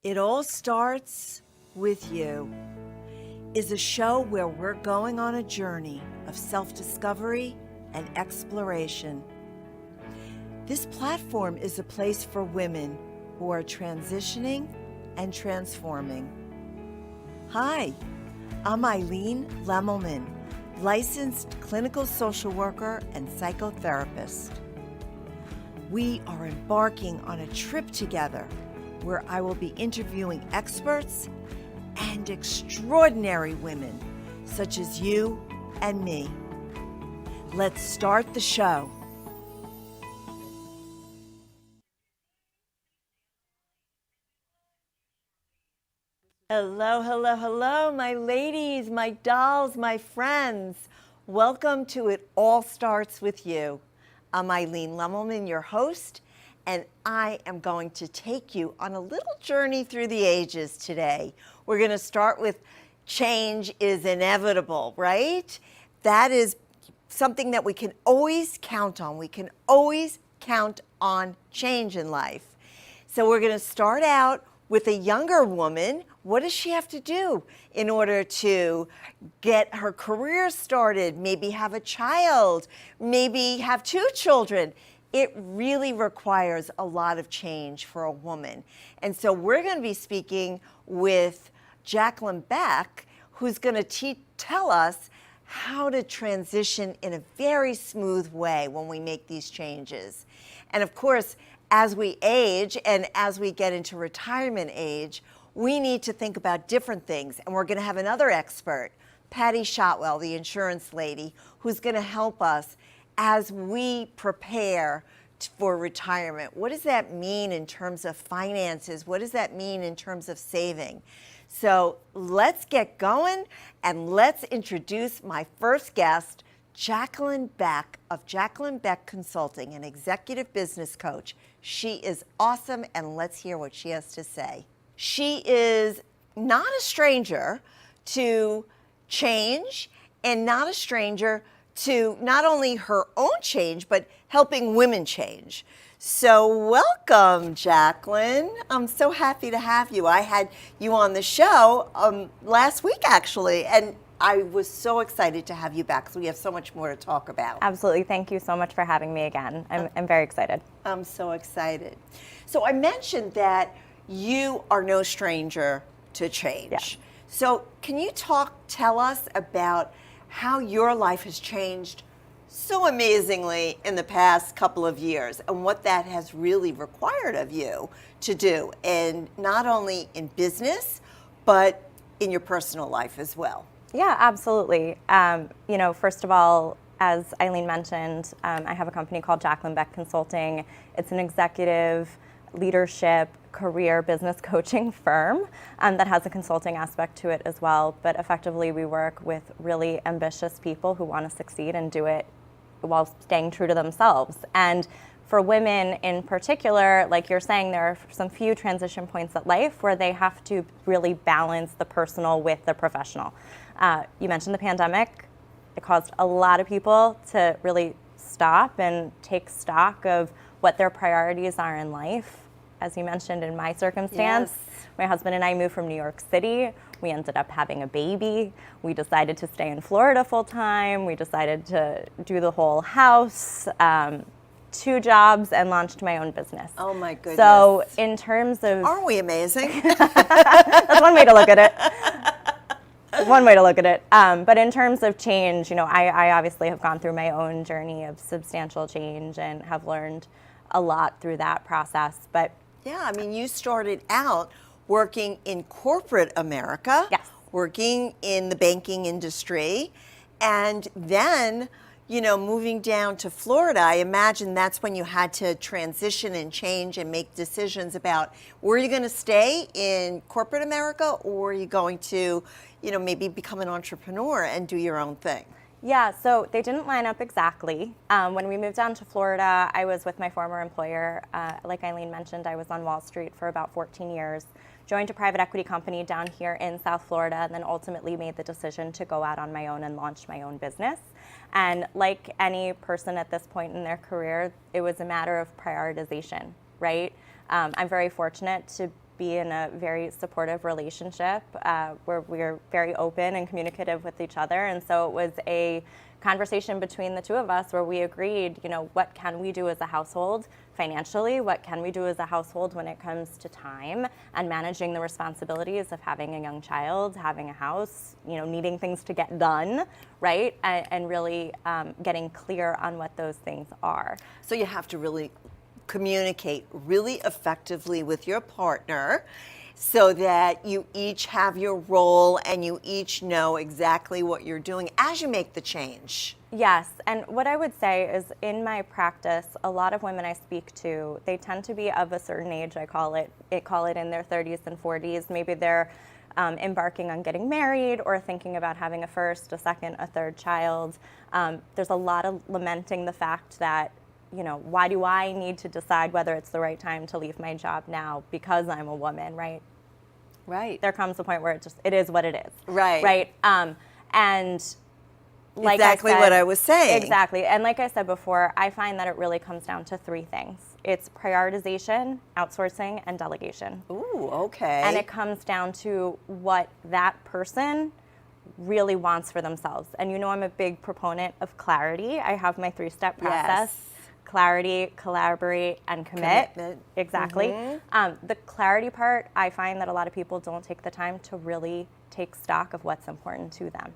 It All Starts With You is a show where we're going on a journey of self-discovery and exploration. This platform is a place for women who are transitioning and transforming. Hi, I'm Eileen Lemmelman, licensed clinical social worker and psychotherapist. We are embarking on a trip together where I will be interviewing experts and extraordinary women such as you and me. Let's start the show. Hello, hello, hello, my ladies, my dolls, my friends. Welcome to It All Starts With You. I'm Eileen Lemmelman, your host, and I am going to take you on a little journey through the ages today. We're going to start with change is inevitable, right? That is something that we can always count on. We can always count on change in life. So we're going to start out with a younger woman. What does she have to do in order to get her career started, maybe have a child, maybe have 2 children? It really requires a lot of change for a woman. And so we're going to be speaking with Jacqueline Beck, who's going to tell us how to transition in a very smooth way when we make these changes. And of course, as we age and as we get into retirement age, we need to think about different things. And we're going to have another expert, Patty Shotwell, the insurance lady, who's going to help us as we prepare for retirement. What does that mean in terms of finances? What does that mean in terms of saving? So let's get going and let's introduce my first guest, Jacqueline Beck of Jacqueline Beck Consulting, an executive business coach. She is awesome, and let's hear what she has to say. She is not a stranger to change and not a stranger to not only her own change, but helping women change. So welcome, Jacqueline. I'm so happy to have you. I had you on the show last week, actually, and I was so excited to have you back because we have so much more to talk about. Absolutely. Thank you so much for having me again. I'm very excited. I'm so excited. So I mentioned that you are no stranger to change. Yeah. So can you tell us about how your life has changed so amazingly in the past couple of years and what that has really required of you to do, and not only in business, but in your personal life as well? Yeah, absolutely. First of all, as Eileen mentioned, I have a company called Jacqueline Beck Consulting. It's an executive leadership career business coaching firm that has a consulting aspect to it as well. But effectively, we work with really ambitious people who want to succeed and do it while staying true to themselves. And for women in particular, like you're saying, there are some few transition points at life where they have to really balance the personal with the professional. You mentioned the pandemic. It caused a lot of people to really stop and take stock of what their priorities are in life. As you mentioned, in my circumstance, Yes. My husband and I moved from New York City. We ended up having a baby. We decided to stay in Florida full time. We decided to do the whole house, 2 jobs, and launched my own business. Oh my goodness. So in terms of... Aren't we amazing? That's one way to look at it. One way to look at it. But in terms of change, I obviously have gone through my own journey of substantial change and have learned a lot through that process. But yeah, I mean, you started out working in corporate America, yes, working in the banking industry, and then, moving down to Florida. I imagine that's when you had to transition and change and make decisions about, were you going to stay in corporate America, or are you going to, maybe become an entrepreneur and do your own thing? Yeah, so they didn't line up exactly. When we moved down to Florida, I was with my former employer. Like Eileen mentioned, I was on Wall Street for about 14 years, joined a private equity company down here in South Florida, and then ultimately made the decision to go out on my own and launch my own business. And like any person at this point in their career, it was a matter of prioritization, right? I'm very fortunate to be in a very supportive relationship where we're very open and communicative with each other. And so it was a conversation between the two of us where we agreed, what can we do as a household financially? What can we do as a household when it comes to time and managing the responsibilities of having a young child, having a house, needing things to get done, right? And really getting clear on what those things are. So you have to really communicate really effectively with your partner so that you each have your role and you each know exactly what you're doing as you make the change. Yes, and what I would say is in my practice, a lot of women I speak to, they tend to be of a certain age, I call it in their 30s and 40s. Maybe they're embarking on getting married or thinking about having a first, a second, a third child. There's a lot of lamenting the fact that, why do I need to decide whether it's the right time to leave my job now because I'm a woman, right? Right. There comes a point where it is what it is. Right. Right. And like exactly I said, what I was saying. Exactly. And like I said before, I find that it really comes down to three things. It's prioritization, outsourcing, and delegation. Ooh, okay. And it comes down to what that person really wants for themselves. And I'm a big proponent of clarity. I have my 3-step process. Yes. Clarity, collaborate, and commit. Commitment. Exactly. Mm-hmm. The clarity part, I find that a lot of people don't take the time to really take stock of what's important to them.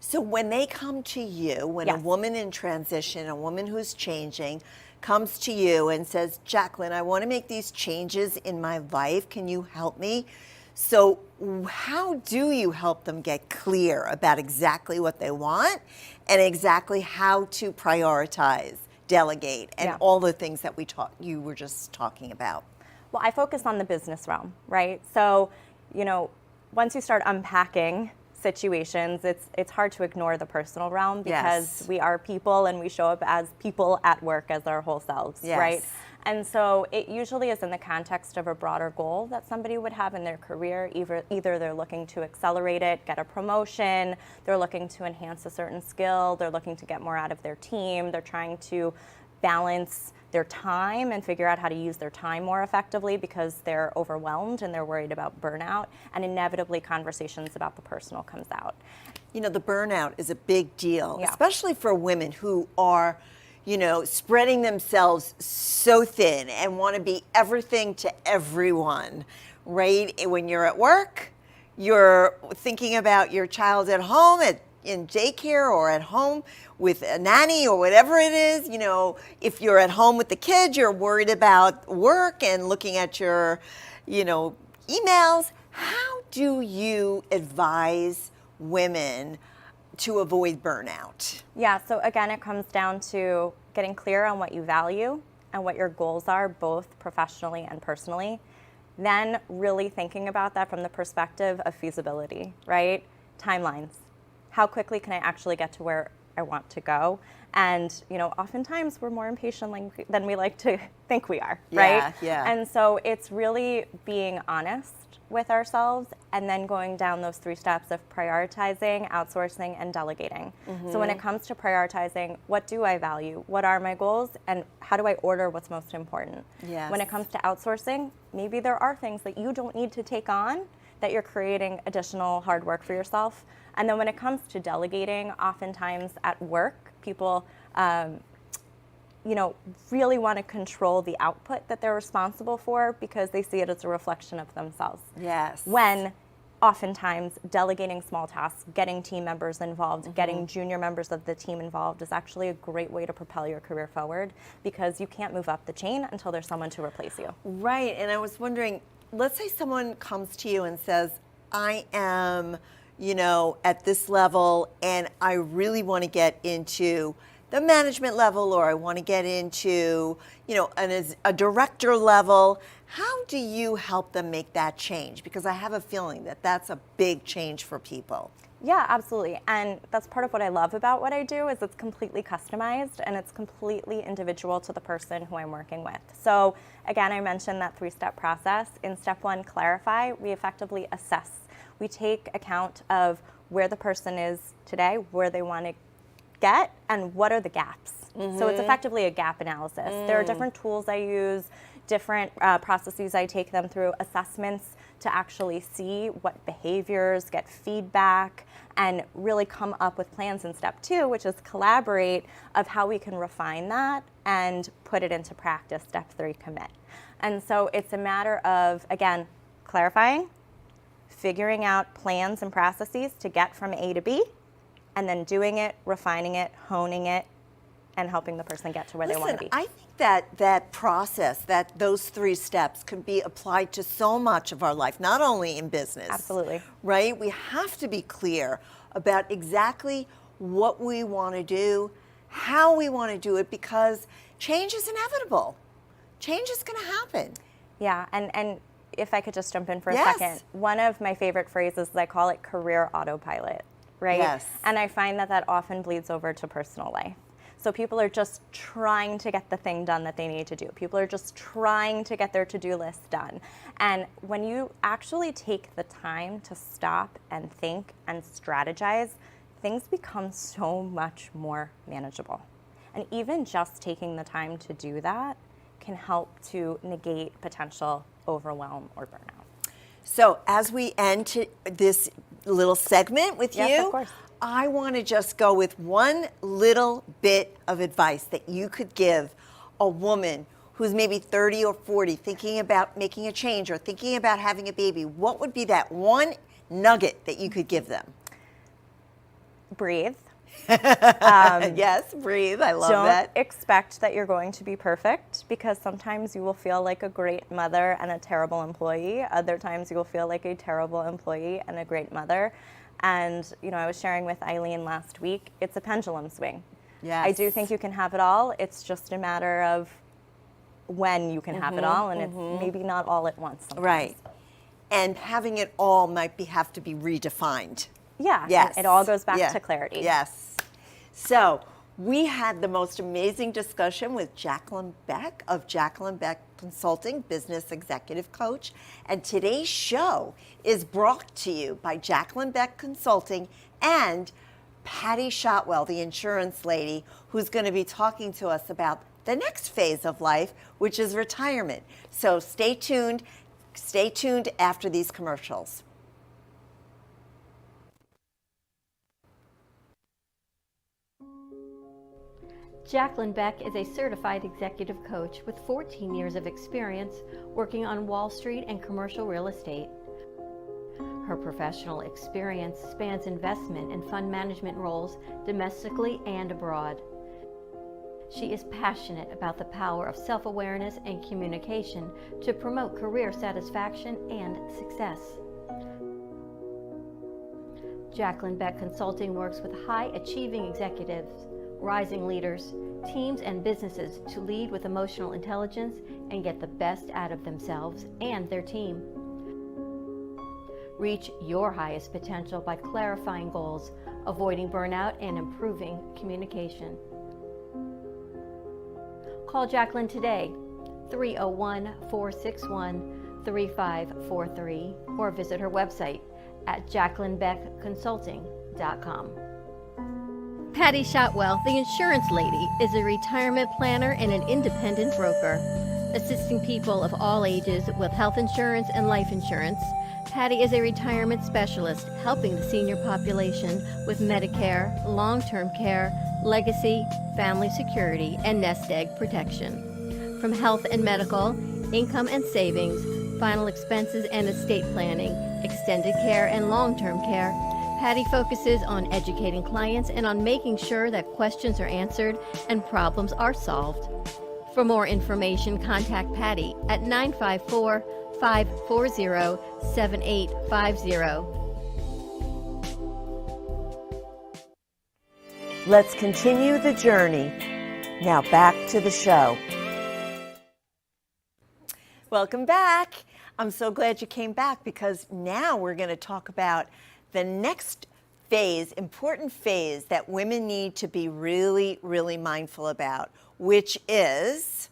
So when they come to you, when a Yes. woman in transition, a woman who's changing, comes to you and says, Jacqueline, I want to make these changes in my life. Can you help me? So how do you help them get clear about exactly what they want and exactly how to prioritize, delegate, and Yeah. all the things that you were just talking about? Well, I focus on the business realm, right? So, once you start unpacking situations, it's hard to ignore the personal realm because Yes. we are people and we show up as people at work as our whole selves, Yes. right? And so it usually is in the context of a broader goal that somebody would have in their career. Either they're looking to accelerate it, get a promotion, they're looking to enhance a certain skill, they're looking to get more out of their team, they're trying to balance their time and figure out how to use their time more effectively because they're overwhelmed and they're worried about burnout, and inevitably conversations about the personal comes out. The burnout is a big deal, Yeah. especially for women who are, spreading themselves so thin and want to be everything to everyone, right? When you're at work, you're thinking about your child at home, in daycare or at home with a nanny or whatever it is. If you're at home with the kids, you're worried about work and looking at your, emails. How do you advise women to avoid burnout? Yeah, so again, it comes down to getting clear on what you value and what your goals are, both professionally and personally. Then really thinking about that from the perspective of feasibility, right? Timelines. How quickly can I actually get to where I want to go? And, oftentimes we're more impatient than we like to think we are, right? Yeah. And so it's really being honest with ourselves and then going down those 3 steps of prioritizing, outsourcing, and delegating. So when it comes to prioritizing, what do I value? What are my goals? And how do I order what's most important? Yes. When it comes to outsourcing, maybe there are things that you don't need to take on that you're creating additional hard work for yourself. And then when it comes to delegating, oftentimes at work, people really want to control the output that they're responsible for because they see it as a reflection of themselves. Yes. When oftentimes delegating small tasks, getting team members involved, getting junior members of the team involved is actually a great way to propel your career forward because you can't move up the chain until there's someone to replace you. Right. And I was wondering, let's say someone comes to you and says, I am, at this level and I really want to get into the management level, or I want to get into, a director level. How do you help them make that change? Because I have a feeling that that's a big change for people. Yeah, absolutely. And that's part of what I love about what I do is it's completely customized and it's completely individual to the person who I'm working with. So again, I mentioned that 3-step process. In step 1, clarify, we effectively assess. We take account of where the person is today, where they want to get, and what are the gaps. So it's effectively a gap analysis. There are different tools I use different processes I take them through, assessments to actually see what behaviors, get feedback, and really come up with plans in step 2, which is collaborate of how we can refine that and put it into practice, step 3, commit. And so it's a matter of, again, clarifying, figuring out plans and processes to get from A to B, and then doing it, refining it, honing it, and helping the person get to where they want to be. I think that process, those 3 steps can be applied to so much of our life, not only in business. Absolutely. Right? We have to be clear about exactly what we want to do, how we want to do it, because change is inevitable. Change is going to happen. Yeah, and if I could just jump in for a Yes. second, one of my favorite phrases is I call it career autopilot, right? Yes. And I find that often bleeds over to personal life. So people are just trying to get the thing done that they need to do. People are just trying to get their to-do list done. And when you actually take the time to stop and think and strategize, things become so much more manageable. And even just taking the time to do that can help to negate potential overwhelm or burnout. So as we end this little segment with Yes, you, of course. I want to just go with one little bit of advice that you could give a woman who's maybe 30 or 40 thinking about making a change or thinking about having a baby. What would be that one nugget that you could give them? Breathe. Yes, breathe. I love that. Don't expect that you're going to be perfect, because sometimes you will feel like a great mother and a terrible employee. Other times you will feel like a terrible employee and a great mother. And, I was sharing with Eileen last week, it's a pendulum swing. Yes. I do think you can have it all. It's just a matter of when you can have it all, and it's maybe not all at once sometimes. Right. And having it all might have to be redefined. Yeah, Yes. and it all goes back to clarity. Yes. So we had the most amazing discussion with Jacqueline Beck of Jacqueline Beck Consulting, Business Executive Coach. And today's show is brought to you by Jacqueline Beck Consulting and Patty Shotwell, the insurance lady, who's going to be talking to us about the next phase of life, which is retirement. So stay tuned. Stay tuned after these commercials. Jacqueline Beck is a certified executive coach with 14 years of experience working on Wall Street and commercial real estate. Her professional experience spans investment and fund management roles domestically and abroad. She is passionate about the power of self-awareness and communication to promote career satisfaction and success. Jacqueline Beck Consulting works with high-achieving executives, rising leaders, teams, and businesses to lead with emotional intelligence and get the best out of themselves and their team. Reach your highest potential by clarifying goals, avoiding burnout, and improving communication. Call Jacqueline today, 301-461-3543, or visit her website at jacquelinebeckconsulting.com. Patty Shotwell, the insurance lady, is a retirement planner and an independent broker. Assisting people of all ages with health insurance and life insurance, Patty is a retirement specialist helping the senior population with Medicare, long-term care, legacy, family security, and nest egg protection. From health and medical, income and savings, final expenses and estate planning, extended care, and long-term care, Patty focuses on educating clients and on making sure that questions are answered and problems are solved. For more information, contact Patty at 954-540-7850. Let's continue the journey. Now back to the show. Welcome back. I'm so glad you came back, because now we're going to talk about the next phase, important phase that women need to be really, really mindful about, which is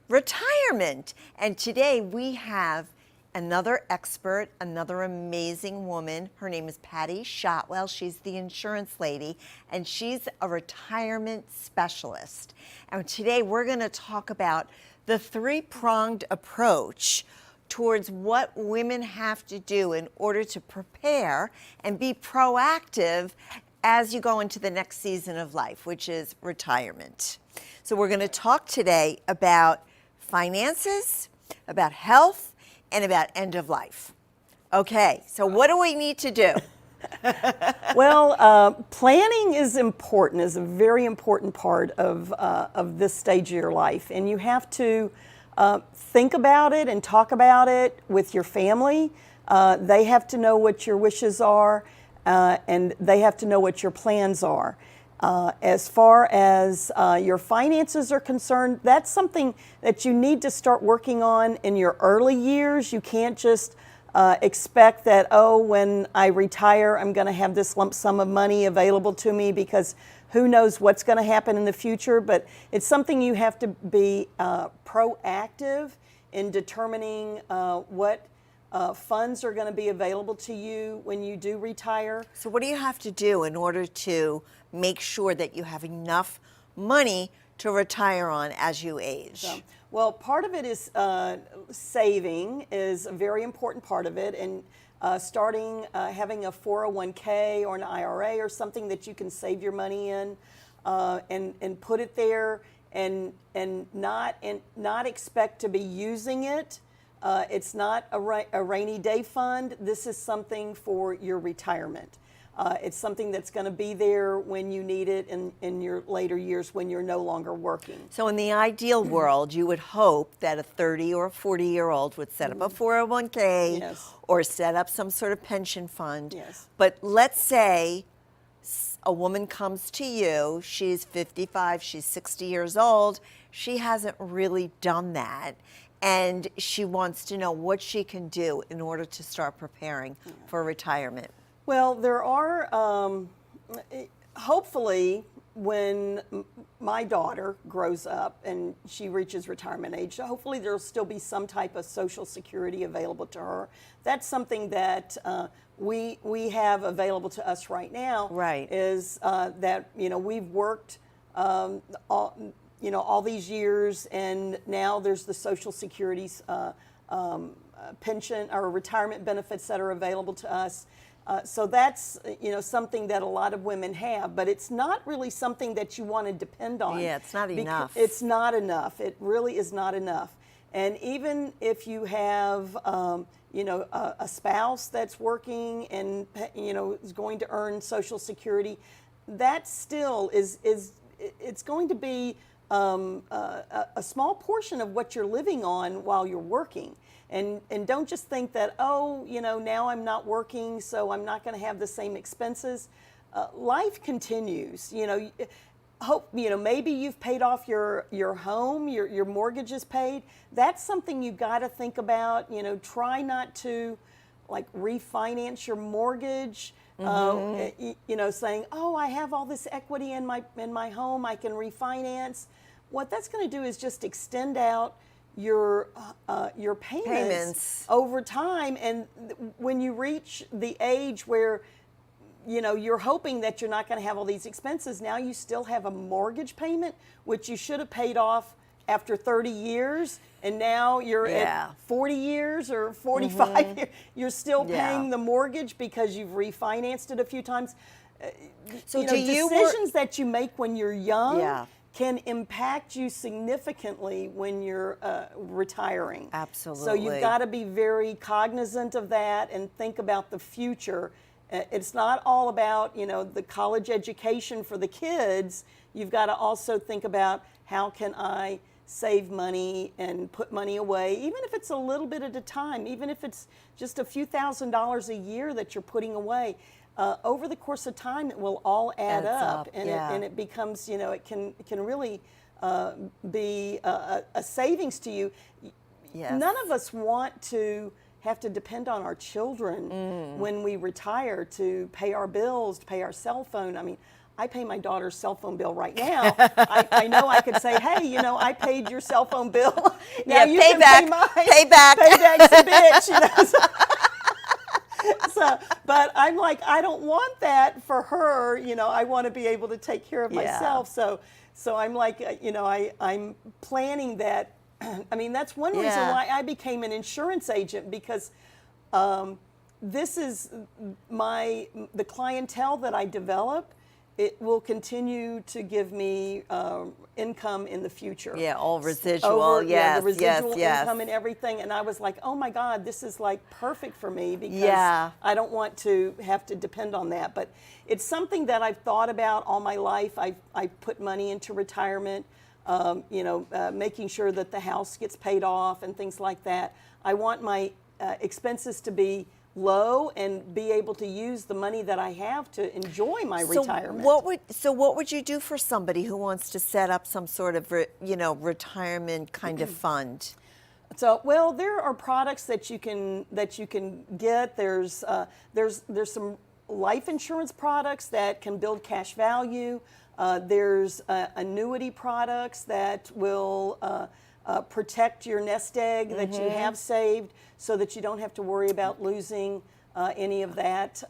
retirement. And today we have another expert, another amazing woman. Her name is Patty Shotwell. She's the insurance lady, and she's a retirement specialist. And today we're going to talk about the three-pronged approach towards what women have to do in order to prepare and be proactive as you go into the next season of life, which is retirement. So we're going to talk today about finances, about health, and about end of life. Okay, so what do we need to do? Well, planning is important, is a very important part of this stage of your life. And you have to think about it and talk about it with your family. They have to know what your wishes are, and they have to know what your plans are. As far as your finances are concerned, that's something that you need to start working on in your early years. You can't just expect that, oh, when I retire, I'm going to have this lump sum of money available to me, because who knows what's going to happen in the future. But it's something you have to be proactive in determining what funds are going to be available to you when you do retire. So what do you have to do in order to make sure that you have enough money to retire on as you age? Well, part of it is saving is a very important part of it, and starting having a 401k or an IRA or something that you can save your money in, and put it there, and not expect to be using it. It's not a rainy day fund. This is something for your retirement. It's something that's going to be there when you need it in your later years when you're no longer working. So in the ideal world, you would hope that a 30 or a 40-year-old would set up a 401k Yes. or set up some sort of pension fund. Yes. But let's say a woman comes to you, she's 55, she's 60 years old, she hasn't really done that, and she wants to know what she can do in order to start preparing for retirement. Well, there are, hopefully, when my daughter grows up and she reaches retirement age, hopefully there'll still be some type of Social Security available to her. That's something that we have available to us right now. Right. Is that, we've worked all these years, and now there's the Social Security's pension or retirement benefits that are available to us. So that's something that a lot of women have, but it's not really something that you want to depend on. Yeah, it's not enough. It's not enough. It really is not enough. And even if you have a spouse that's working and is going to earn Social Security, that still is it's going to be a small portion of what you're living on while you're working. And don't just think that, now I'm not working, so I'm not going to have the same expenses. Life continues. Maybe you've paid off your home, your mortgage is paid. That's something you got to think about. Try not to refinance your mortgage. Saying, I have all this equity in my home, I can refinance. What that's going to do is just extend out your payments over time, and when you reach the age where you're hoping that you're not going to have all these expenses, now you still have a mortgage payment which you should have paid off after 30 years, and now you're at 40 years or 45 years, you're still paying the mortgage because you've refinanced it a few times. So decisions that you make when you're young can impact you significantly when you're retiring. Absolutely. So you've got to be very cognizant of that and think about the future. It's not all about, the college education for the kids. You've got to also think about, how can I save money and put money away, even if it's a little bit at a time, even if it's just a few $1,000s a year that you're putting away. Over the course of time, it will all add up, and it becomes, it can really be a savings to you. Yes. None of us want to have to depend on our children when we retire to pay our bills, to pay our cell phone. I mean, I pay my daughter's cell phone bill right now. I know I could say, hey, I paid your cell phone bill. Now you pay can back, pay mine. pay back. Payback's a bitch, but I'm like, I don't want that for her. I want to be able to take care of myself. So I'm like, I'm planning that I mean, that's one reason Yeah. why I became an insurance agent, because this is the clientele that I develop. It will continue to give me income in the future. Yeah, all residual, yes, the residual yes. income and everything. And I was like, oh my God, this is like perfect for me, because Yeah. I don't want to have to depend on that. But it's something that I've thought about all my life. I put money into retirement, making sure that the house gets paid off and things like that. I want my expenses to be low and be able to use the money that I have to enjoy my retirement. What would you do for somebody who wants to set up some sort of retirement kind of fund? So, well, there are products that you can get. There's some life insurance products that can build cash value. There's annuity products that will protect your nest egg that you have saved, so that you don't have to worry about losing any of that.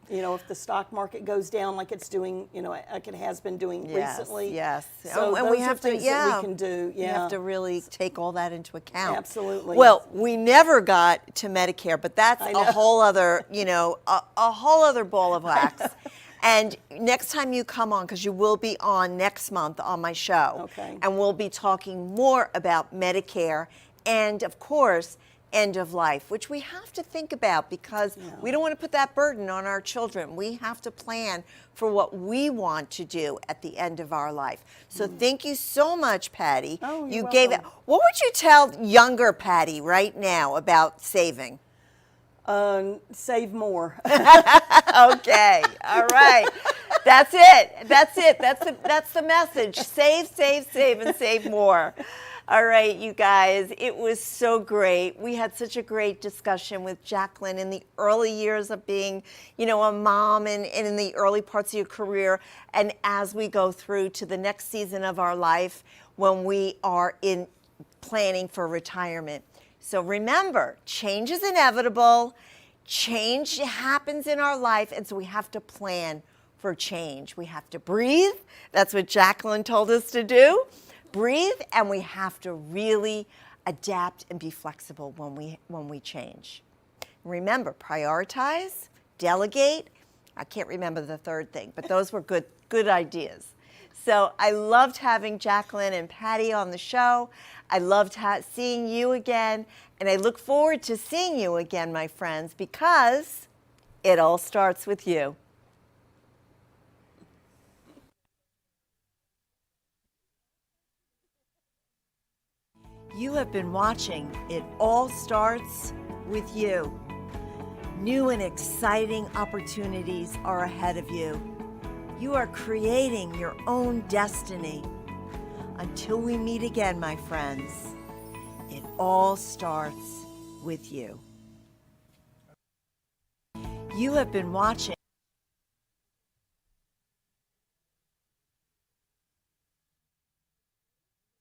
If the stock market goes down like it's doing, like it has been doing recently. Yes. So and those we are have things that we can do. You have to really take all that into account. Absolutely. Well, we never got to Medicare, but that's I a know. whole other, a whole other ball of wax. And next time you come on, because you will be on next month on my show, Okay. and we'll be talking more about Medicare and, of course, end of life, which we have to think about, because we don't want to put that burden on our children. We have to plan for what we want to do at the end of our life. So thank you so much, Patty. Oh, you're you gave it. welcome. What would you tell younger Patty right now about saving? Save more. Okay. All right. That's it. That's the message. Save, save, save, and save more. All right, you guys, it was so great. We had such a great discussion with Jacqueline in the early years of being, a mom, and in the early parts of your career. And as we go through to the next season of our life, when we are in planning for retirement. So remember, change is inevitable. Change happens in our life, and so we have to plan for change. We have to breathe. That's what Jacqueline told us to do. Breathe, and we have to really adapt and be flexible when we change. Remember, prioritize, delegate. I can't remember the third thing, but those were good ideas. So I loved having Jacqueline and Patty on the show. I loved seeing you again, and I look forward to seeing you again, my friends, because it all starts with you. You have been watching It All Starts With You. New and exciting opportunities are ahead of you. You are creating your own destiny. Until we meet again, my friends, it all starts with you. You have been watching